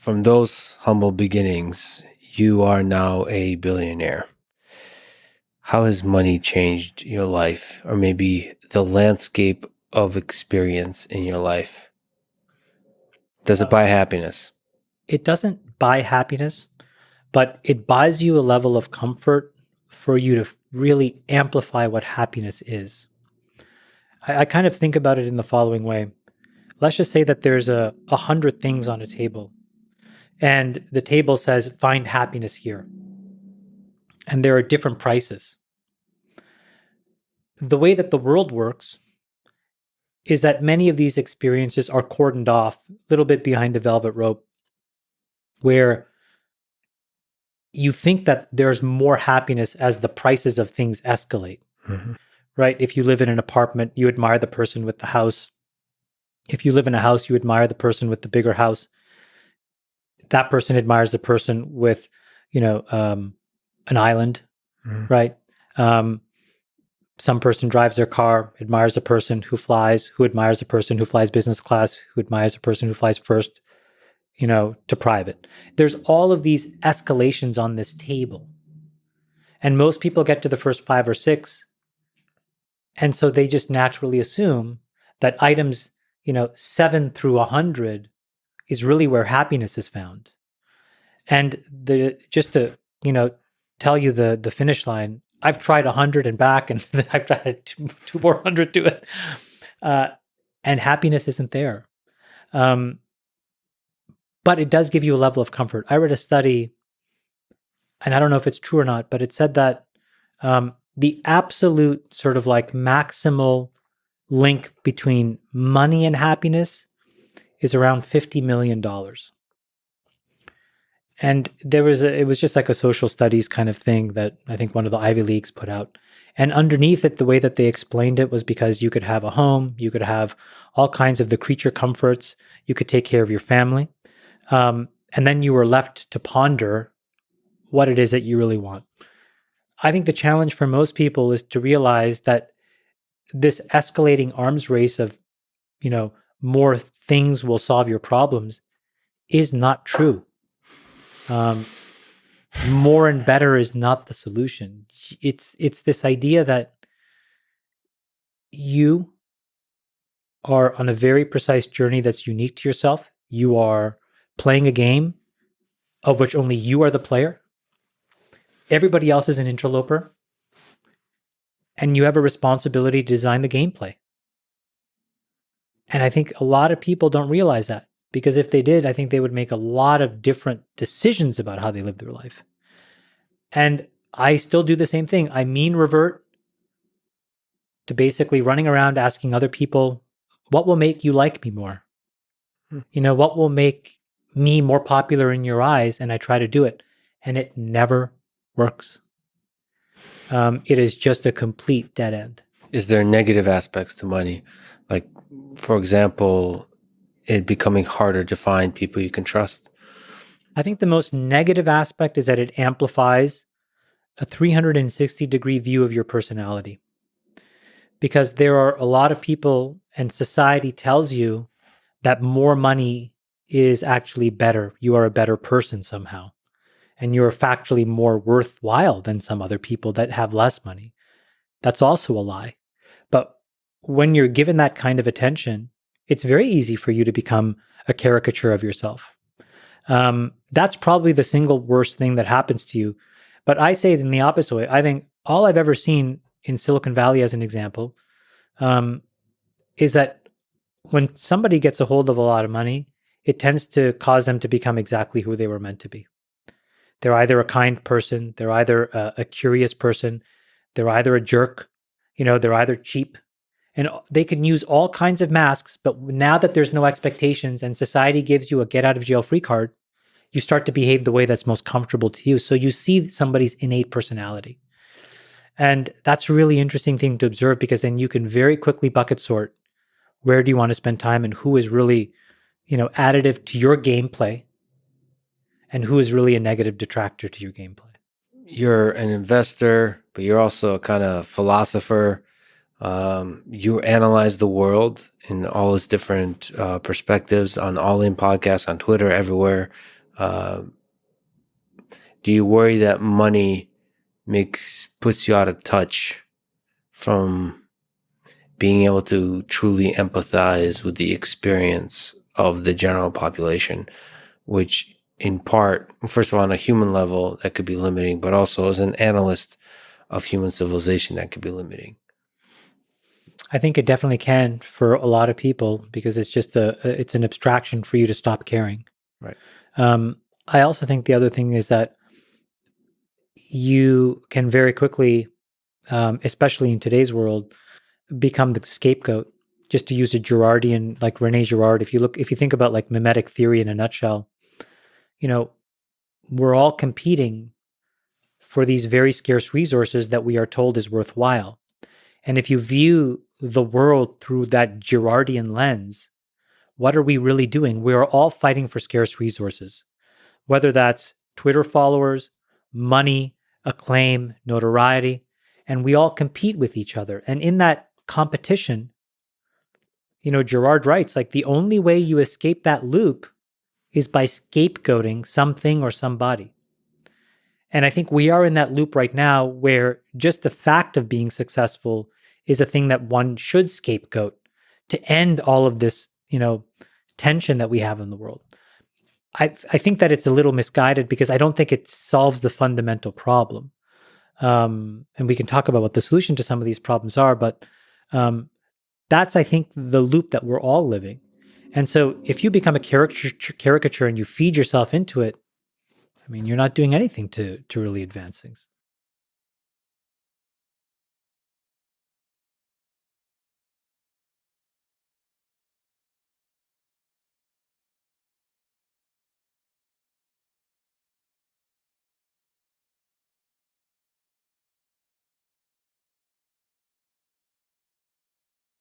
from those humble beginnings, you are now a billionaire. How has money changed your life, or maybe the landscape of experience in your life? Does it buy happiness? It doesn't buy happiness, but it buys you a level of comfort for you to really amplify what happiness is. I kind of think about it in the following way. Let's just say that there's 100 things on a table, and the table says, find happiness here. And there are different prices. The way that the world works is that many of these experiences are cordoned off a little bit behind a velvet rope, where you think that there's more happiness as the prices of things escalate, right? If you live in an apartment, you admire the person with the house. If you live in a house, you admire the person with the bigger house. That person admires the person with, an island, right? Some person drives their car, admires the person who admires the person who flies business class, who admires the person who flies first, to private. There's all of these escalations on this table. And most people get to the first 5 or 6. And so they just naturally assume that items, 7 through 100 is really where happiness is found. And just to, tell you the finish line, I've tried 100 and back, and I've tried two more 100 to it. And happiness isn't there. But it does give you a level of comfort. I read a study, and I don't know if it's true or not, but it said that the absolute sort of like maximal link between money and happiness is around $50 million. And it was just like a social studies kind of thing that I think one of the Ivy Leagues put out. And underneath it, the way that they explained it was because you could have a home, you could have all kinds of the creature comforts, you could take care of your family. And then you were left to ponder what it is that you really want. I think the challenge for most people is to realize that this escalating arms race of, more things will solve your problems is not true. More and better is not the solution. It's this idea that you are on a very precise journey that's unique to yourself. You are playing a game of which only you are the player. Everybody else is an interloper. And you have a responsibility to design the gameplay. And I think a lot of people don't realize that, because if they did, I think they would make a lot of different decisions about how they live their life. And I still do the same thing. I mean revert to basically running around asking other people, what will make you like me more? What will make me more popular in your eyes? And I try to do it. And it never works. It is just a complete dead end. Is there negative aspects to money? Like, for example, it becoming harder to find people you can trust? I think the most negative aspect is that it amplifies a 360-degree view of your personality. Because there are a lot of people, and society tells you that more money is actually better. You are a better person somehow. And you're factually more worthwhile than some other people that have less money. That's also a lie. But when you're given that kind of attention, it's very easy for you to become a caricature of yourself. That's probably the single worst thing that happens to you. But I say it in the opposite way. I think all I've ever seen in Silicon Valley, as an example, is that when somebody gets a hold of a lot of money, it tends to cause them to become exactly who they were meant to be. They're either a kind person, they're either a curious person, they're either a jerk, they're either cheap. And they can use all kinds of masks, but now that there's no expectations and society gives you a get out of jail free card, you start to behave the way that's most comfortable to you. So you see somebody's innate personality. And that's a really interesting thing to observe, because then you can very quickly bucket sort where do you want to spend time and who is really, additive to your gameplay and who is really a negative detractor to your gameplay. You're an investor, but you're also a kind of philosopher. You analyze the world in all its different perspectives on All In Podcasts, on Twitter, everywhere. Do you worry that money puts you out of touch from being able to truly empathize with the experience of the general population, which in part, first of all, on a human level, that could be limiting, but also as an analyst of human civilization, that could be limiting? I think it definitely can for a lot of people because it's just it's an abstraction for you to stop caring. Right. I also think the other thing is that you can very quickly, especially in today's world, become the scapegoat. Just to use a Girardian, like Rene Girard, if you think about like mimetic theory in a nutshell, you know, we're all competing for these very scarce resources that we are told is worthwhile. And if you view the world through that Girardian lens, what are we really doing? We are all fighting for scarce resources, whether that's Twitter followers, money, acclaim, notoriety, and we all compete with each other. And in that competition, Girard writes, like, the only way you escape that loop is by scapegoating something or somebody. And I think we are in that loop right now where just the fact of being successful is a thing that one should scapegoat to end all of this, tension that we have in the world. I think that it's a little misguided because I don't think it solves the fundamental problem. And we can talk about what the solution to some of these problems are, but that's, I think, the loop that we're all living. And so if you become a caricature and you feed yourself into it, I mean, you're not doing anything to really advance things.